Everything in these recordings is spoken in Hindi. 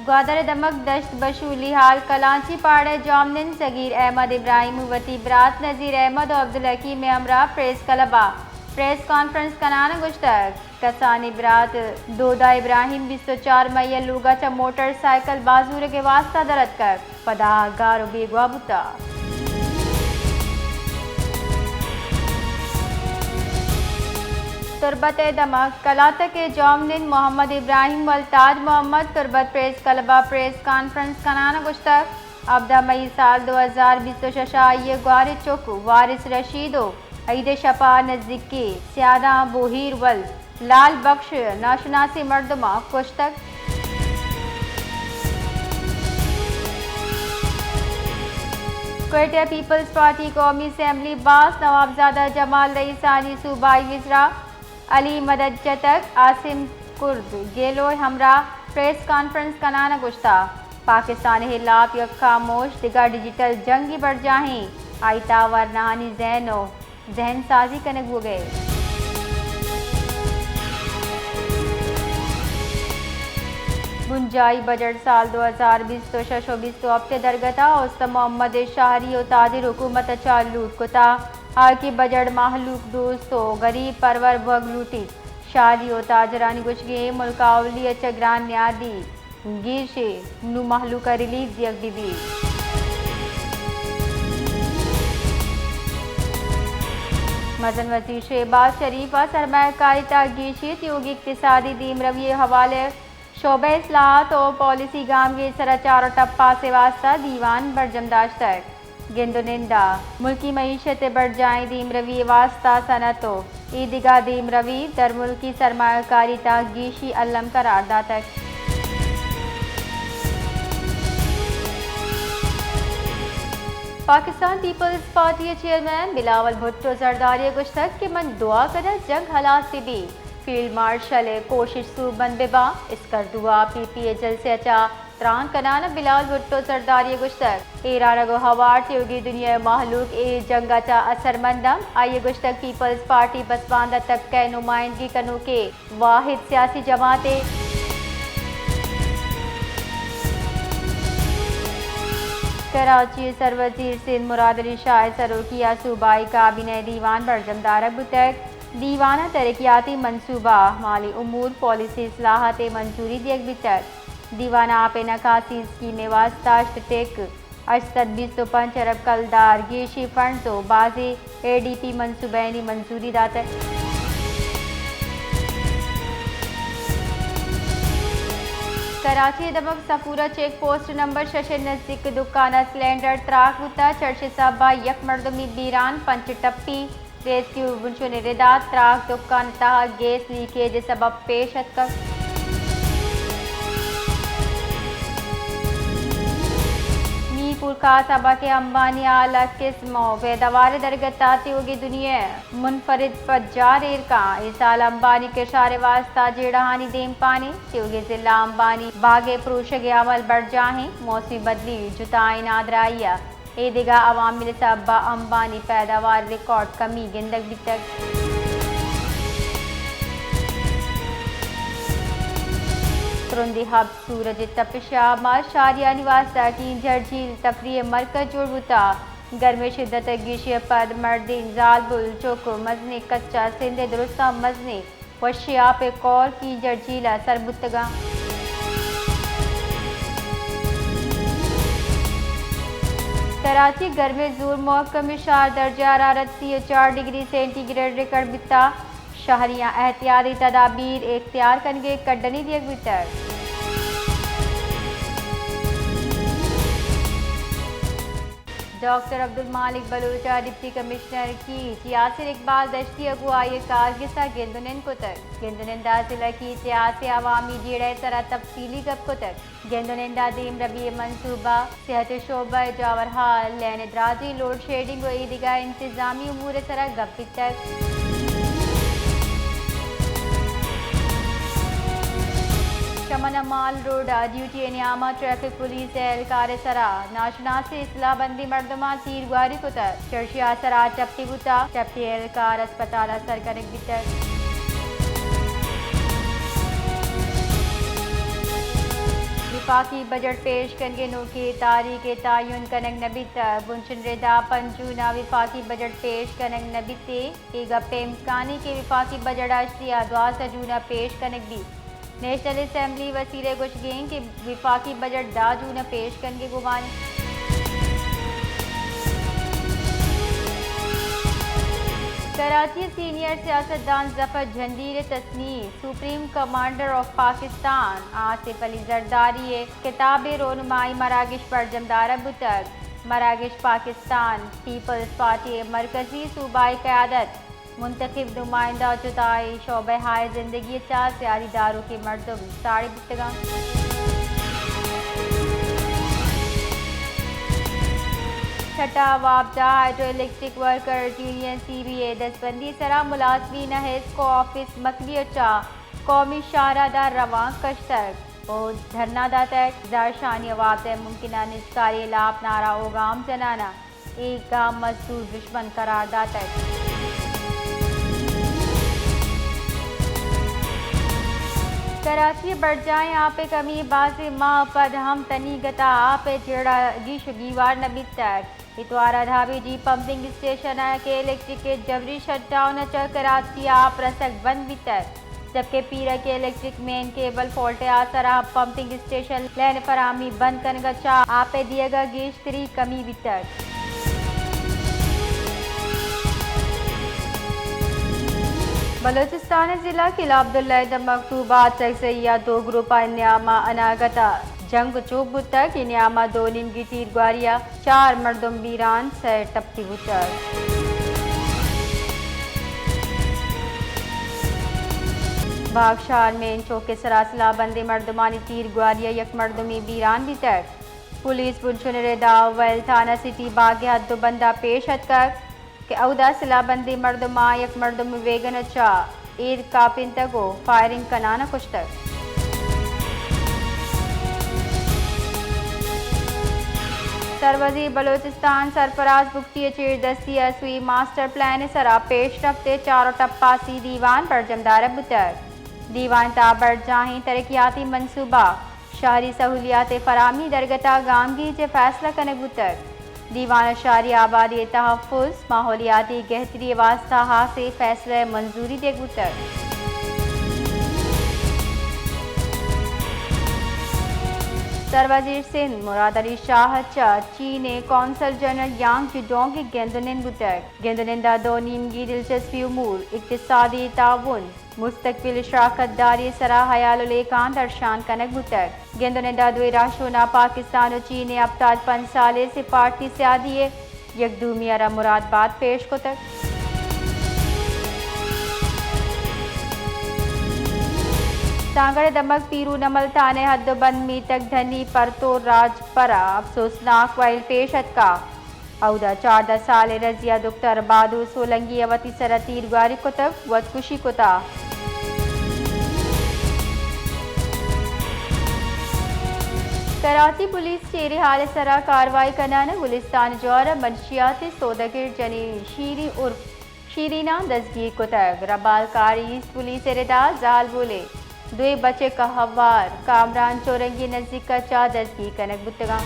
ग्वादर दमक दश्त बशूली हाल कलांची पाड़े जामनिन सगीर अहमद इब्राहिम वती बरात नज़ीर अहमद और अब्दुल हकीम में हमरा प्रेस क्लबा प्रेस कॉन्फ्रेंस कनान गुश्तक कसानी बरात दोदा इब्राहिम 24 मई लूगा च मोटरसाइकिल बाजूर के वास्ता दरद कर पदा गारो बेगवा बुता तुरबत दमक कलात के जामनिन मोहम्मद इब्राहिम वल्ताज मोहम्मद तुरबत प्रेस क्लबा प्रेस कॉन्फ्रेंस कनान गुश्तक 17 मई साल 2026 ये ग्वार चुक वारिस रशीदो ईद शपा नज़दीकी स्यादा बोहीर वल लाल बख्श नाशनासी मर्दमा कुश्तक क्वेटा पीपल्स पार्टी कौमी असम्बली बास नवाबजादा जमाल रईसानी सूबाई विजरा अली मदद जतक आसिम कुर्द गेलो हमरा प्रेस कॉन्फ्रेंस कनाना गुश्ता पाकिस्तान हिलाफ यक खामोश दिगा डिजिटल जंगी बढ़ जाहें आयता वरनानी जहनो जहन साजी कनक हो गए गुंजाई बजट साल 2020-24 तो हफ्ते दरगता उस्त मोहम्मद शाहरी और तादिर हुकूमत अच्छा लूट कुता हाल की बजट महलूक दोस्तों गरीब परवर भग लूटी शाहरी और ताजरानी कुछ गे मुल्कावली अच्छा ग्रान न्यादी गिर से नु महलूका रिलीज दियक बीबी मदन वजीर शहबाज शरीफा सरमायाकारी तागीशित योगी इक्तिसादी दीम रवि हवाले शोबे इस्लाहत और पॉलिसी गाम के सरा चार टप्पा से वास्ता दीवान बरजमदाश तक गेंदुनिंदा मुल्की मईशत बढ़ जाए दीम रवि वास्ता सनतो ईदगा दीम रवि दर मुल्की सरमायाकारी तागीशी अल्लम करारदा तक Pakistan peoples party chairman Bilawal Bhutto Zardari गुश्तक के मन दुआ कर जंग हालात से भी फील्ड मार्शल कोशिश सूबन बिबा इसकर दुआ पीपीए जल से अचा त्रान कनाना बिलावल भुट्टो जरदारी गुश्तक एरारगो हवार योगी दुनिया महलूक ए जंगा चा असरमंदम आइए गुश्तक पीपल्स पार्टी बसपांदा तक के नुमाइंदगी कनु के वाहिद सियासी जमाते कराची सरवजीर सिंध मुराद अली शाह सरोकिया सूबाई काबिने दीवान बरजमदार बुतक दीवाना तरक्याती मनसूबा माली उमूर पॉलिसी इस्लाहत मंजूरी दियक बितक दीवाना आप नकासी स्कीम वास्ता टेक 825 अरब कलदार गेशी फंड तो बाजी एडीपी मनसूबैनी मंजूरी दाता कराची दमक सफूरा चेक पोस्ट नंबर 6 नजदीक दुकाना सिलेंडर त्राक हुता चर्चे साबा यक मर्दमी बीरान पंच टप्पी रेस्क्यू बुंशो निरेदात त्राक दुकान तहा गैस लीकेज सबब पेश अतक मीरपुर खासाबा के अंबानी आला किस्मों पैदावार दरगताती होगी दुनिया मुनफरिद पज्जार एरका इस साल अंबानी के शारे वास्ता जेड़ाहानी देम पानी त्योगे जिला अंबानी बागे प्रोशगे अमल बढ़ जाहें मौसमी बदली जुताई नादराइया ए दिगा अवामिल सबा अंबानी पैदावार रिकॉर्ड कमी गिंदक बितक तुरंदी हब सूरज तपिशा शारिया निवासा की झरझील तफरी मरकज जोड़बुता गर्म शिद्दत गिशिय पद मर्दिन जालबुल चोको मजने कच्चा सिंधे दुरुस्ता मजने वशिया पे कौर की झरझीला सरबुतगा कराची गर्म जोर मौसम 4 दर्जा हरारत 4 डिग्री सेंटीग्रेड रिकॉर्ड बिता शहरियाँ एहतियाती तदाबीर इख्तियार करके कड्डनी दियक बितर डॉक्टर अब्दुल मालिक बलूचा डिप्टी कमिश्नर की यासिर इकबाल दश्ती अगुवाई कारगिसा गेंदुनन कुतर गेंदुनंदा जिला की इतिहास अवामी जेड़े सरा तफसीली गप कुतर गेंदुनंदा दीम रबी मनसूबा सेहत शोबा जावर हाल लैन दराजी लोड शेडिंग व ईदगा इंतजामी उमूर सरा गप तक चमन माल रोड ड्यूटी नियामा ट्रैफिक पुलिस एहलकार सरा नाशना से इस्लाह बंदी मर्दमा तीर गुआरी कुतर चर्चिया सरा चपटी बुता चपटी एहलकार अस्पताल सरकनक बितर विफाकी बजट पेश करके नोकी तारीख तयन कनक नबित बुंशन रेदा पंजूना विफाकी बजट पेश कनक नबिते एक पेमकानी के विफाकी बजट अश्तिया दुआ सजूना पेश कनक भी नेशनल असम्बली वसीले कुछ गें कि विफाकी बजट दाजूना पेश करके गुमान कराची सीनियर सियासतदान जफर जंदीर तस्नीम supreme commander of Pakistan Asif Ali Zardari किताब रोनुमाई मरागिश पर जमदार बुतक मरागिश पाकिस्तान पीपल्स पार्टी मरकजी सूबाई क़यादत मुंतखब नुमाइंदा जुताई शोबे हाय जिंदगी चा सियासीदारों के मर्दम साड़ी बुतगा छठा वाबजा hydro electric worker union CBA दसबंदी सरा मुलाजमीन हेस्को ऑफिस मकली चा कौमी शाहरादा रवां कश्तक और धरना दातक जारशानी वाबजा मुमकिन निजकारी लाभ नारा ओगाम जनाना एक गाम मजदूर दुश्मन करार दातक कराची बढ़ जाए आपे कमी बासे माँ पद हम तनी गता आपे जेड़ा गिश गीवार नबी तक इतवारा धाबी जी पंपिंग स्टेशन के इलेक्ट्रिक के जबरी शटडाउन च कराची आप रसक बंद भी तक जबकि पीरा के इलेक्ट्रिक मेन केबल फॉल्ट आसरा पंपिंग स्टेशन लैन फरामी बंद करने चा आपे दिएगा गिश तरी कमी भी तक बलोचिस्तान जिला किला अब्दुल्ला मकतूबात से या दो ग्रुप न्यामा अनागता जंग चौक बुतक न्यामा दो निमगी तीर ग्वारिया 4 मर्दम बीरान से टपकी बुतक बागशार में चौके सरासला बंदे मर्दमानी तीर ग्वारिया यक मर्दमी बीरान भी तक पुलिस बुनशुन रेदा वैल थाना सिटी बाग हद बंदा पेश हद कर कि औदा सिलाबंदी मर्दमा यक मर्दम वेगन चा ईद कापिन तको फायरिंग कनाना कुछ तक सरवजी बलोचिस्तान सरफराज बुख्ती चीर दस्ती असवी मास्टर प्लान सरा पेश रफ्ते चारों टप्पा सी दीवान पर जमदार बुतक दीवान ताबर जाही तरक्याती मनसूबा शहरी सहूलियात फरामी दरगता गामगी जे फैसला कनक बुतक दीवान शहरी आबादी तहफ़्फ़ुज़ माहौलियाती गहतरी वास्ता से फैसला मंजूरी दे बुतक सरवजीर सिंध मुराद अली शाह चा चीन कौंसल जनरल यांग जुडोंग के गेंदुनिन बुतक गेंदुनिंदा दो नीमगी दिलचस्पी उमूर इक्तिसादी ताउन मुस्तकबिल शराकत दारी सरा हयालुलेकान दर्शान कनक बुतक गेंदुनिंदा दुई राशोना पाकिस्तान और चीन अबताज 5 साले से पार्टी से आदि यकदूमियारा मुरादबाद पेश को तक सांगड़ दमक पीरू नमल थाने हद बंद मी तक धनी परतो राज परा अफसोसनाक वाइल पेशत का औदा 14 साल रजिया दुख्तर बादू सोलंगी अवती सरा तीर ग्वारी को तक वत खुशी को था कराची पुलिस चेरे हाल सरा कार्रवाई करना गुलिस्तान जौर मंशियात सौदागर जनी शीरी उर्फ शीरीना दसगीर को तक रबालकारी पुलिस रेदा जाल बोले दुए बच्चे का हवार कामरान चौरंगी नजदीक का 4 दसगी कनक बुतगा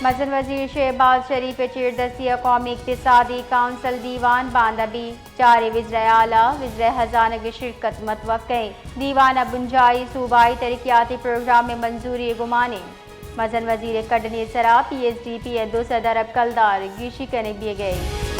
मजन वजीर शहबाज शरीफ चेरदस्ती कौमी इक्तिसादी काउंसिल दीवान बांदबी 4 विज़र आला विज़र खजाना की शिरकत मतवक्के दीवान बुंजाई सूबाई तरक्याती प्रोग्राम में मंजूरी गुमाने मजन वजीर कड़नी सरा PSDP 2 सदर अब कलदार गिशी कनक दिए गए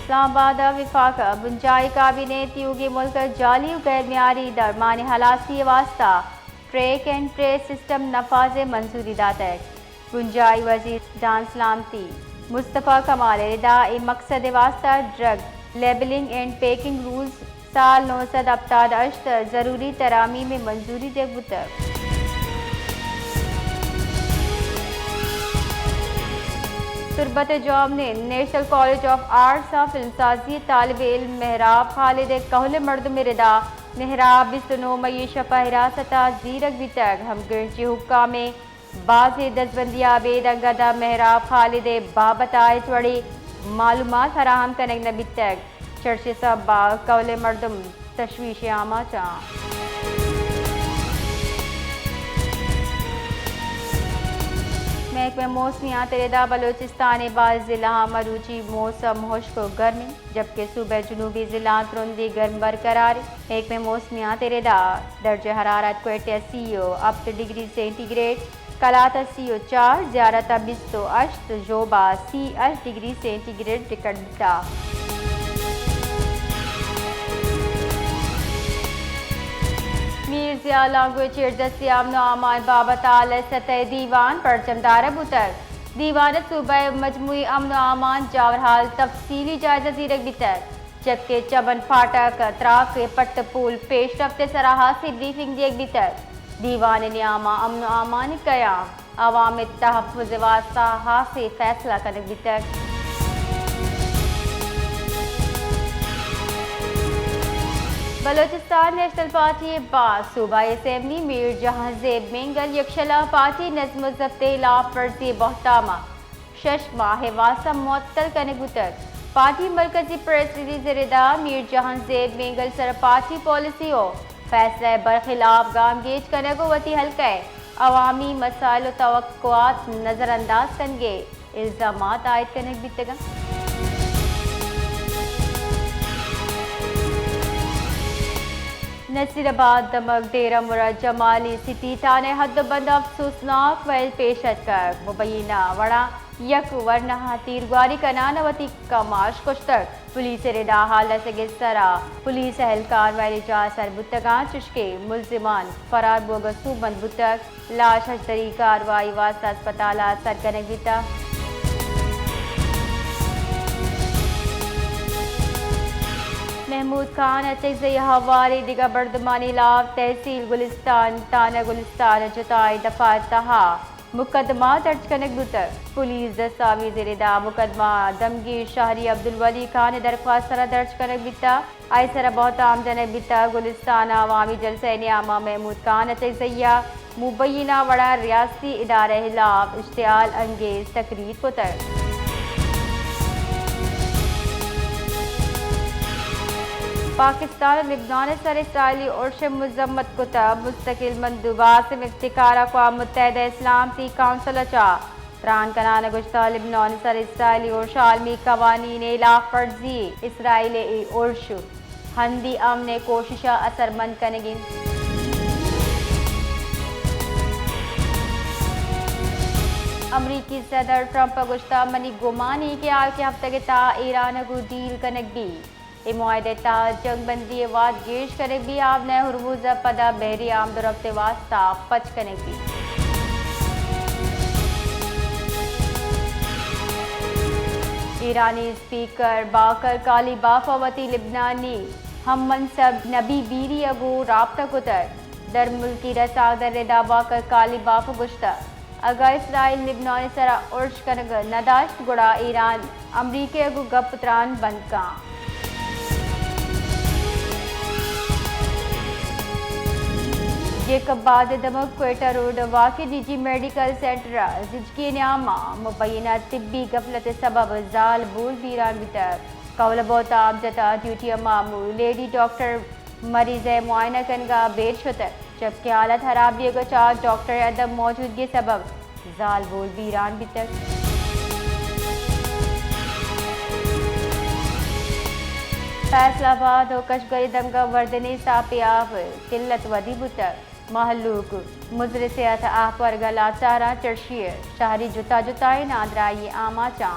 इस्लामाबाद विफाका बुंजाई काबिनेट युगी मुल्क जाली गैर म्यारी दरमान हलासी वास्ता ट्रैक एंड ट्रेस सिस्टम नफाज मंजूरी दातक बुंजाई वजीर जान सलामती मुस्तफ़ा कमाल रिदा ए मकसद वास्ता drug labelling and packing rules साल 978 ज़रूरी तरामी में मंजूरी दे बुतक तुरबत जॉब ने नेशनल कॉलेज ऑफ आर्ट्स ऑफ फिल्मसाजी तालिब इल्म महराब खालिद कहल मर्द में रिदा महराब 29 मई शपा हिरासत जीरक भी तक हम गिरची हुक्का में बाज़ दसबंदिया बेदंगदा महराब खालिद बाबत आए चढ़ी मालूमात फराहम कनेक नबी तक चर्चे सब कौले मर्दम तशवीश आमा चा महकमे मौसमियात तेरेदा बलोचिस्तान बाज़ ज़िला मरूची मौसम खुश्क गर्मी जबकि सुबह जुनूबी ज़िला तुरंदी गर्म बरकरार। महकमे मौसमियात तेरेदा दर्ज हरारत क्वेटे 80 डिग्री सेंटीग्रेड कलात 4 ज़्यारत 28 जोबा 8 डिग्री सेंटीग्रेड रिकॉर्ड बिता। मीर लांगुए चेरजसी अमन अमान बाबत आल सतह दीवान परचमदार बुतर दीवान सूबह मजमुई अमन अमान जावरहाल तफसीली जायजा जीरक बितर जबकि चबन फाटक त्राक पट्ट पुल पेश रफ्ते सराहा से ब्रीफिंग दिए बितर दीवान न्यामा अमन अमान कयाम अवाम तहफ़्फ़ुज़ वास्ता हासे फैसला करने बितर। बलोचिस्तान नेशनल पार्टी बास सूबा असेंबली मीर जहां ज़ेब मेंगल यकशला पार्टी नज़्म ज़ब्ते लाफर्जी बहतामा शश माह वासा मुअत्तल करने गुतर पार्टी मरकजी प्रेस रिलीज रिदा मीर जहां ज़ेब मेंगल सर पार्टी पॉलिसी हो फैसला बरखिलाफ गामगेज करने को वती हल्का अवामी मसाइल तवक्कुआत नज़रअंदाज करेंगे इल्ज़ामात आयद करने बितगा। नसीराबाद दमक डेरा मुराद जमाली सिटी थाने हदबंद अफसोसनाक वैल पेशत कर मुबैना वड़ा यक वरना तीरगारी कनानवती कमाश कुश्तर पुलिस रेदा हालत से सरा पुलिस एहलकार वैली जा सर बुतगा चुशके मुलजिमान फरार बोगसू बंद बुतक लाश हजतरी कार्रवाई वास्ता अस्पताल सर कनक बिता। महमूद खान अचज़ हवाले दिगा बर्दमानी लाभ तहसील गुलिस्तान थाना गुलिस्तान जुताई दफा तहा मुकदमा दर्ज करने बुतर पुलिस दस्तावेज रिदा मुकदमा दमगीर शहरी अब्दुल वली खान दरख्वास्त सरा दर्ज करने बिता आई सरा बहुत आम जन बिता गुलिस्तान अवामी जलसे न्यामा महमूद खान अचज़ मुबैना वड़ा रियासती इदारे खिलाफ इश्तियाल अंगेज तकरीर पुतर। पाकिस्तान लिबनान सर इसराइली उर्श मजम्मत कुतब मुस्तकिल मंदूबात में इफ्तिकार अक़वाम मुत्तहिदा इस्लामी काउंसिल चा त्रान कनान गुश्ता लिबनान सर इसराइली उर्श आलमी कवानीन इलाफ फर्जी इसराइली उर्श हंदी अमन कोशिश असरमंद कनेगी। अमरीकी सदर ट्रंप गुश्ता मनी गुमानी के आल के हफ्ते के ता ईरान को डील कनक भी माहे जंग बंदी वाद गेश करे भी आप नए हुरमुज पदा बहरी आमद रफ्ते वास्ता पच कने भी ईरानी स्पीकर बाकर काली बाफावती लिबनानी हम मनसब नबी बीरी अगो राब्ता कुतर दर मुल्की रसादर रेदा बाकर काली बाफ गुश्ता अगा इसराइल लिबनानी सरा उर्श कनग नदाश्त गुड़ा ईरान अमरीके अगो गप त्रान बंद का। ये कबाद दमक क्वेटा रोड वाकई निजी मेडिकल सेंटर जिजकी न्यामा मुबैना तिब्बी गफलत सबब जाल बूल बीरान बितर कौल बहुत आम जता ड्यूटी मामू लेडी डॉक्टर मरीज मुआयना कनगा बेर शुतर जबकि हालत खराबी गचा डॉक्टर अदम मौजूदगी सबब जाल बूल बीरान बितर। फैसलाबाद कशगरी दमगा वर्दनी सापियाफ किल्लत वदी बुतर महलूक मुजर सेहत आह पर गला चारा चर्शिय शहरी जुता जुताई नादराई आमा चा।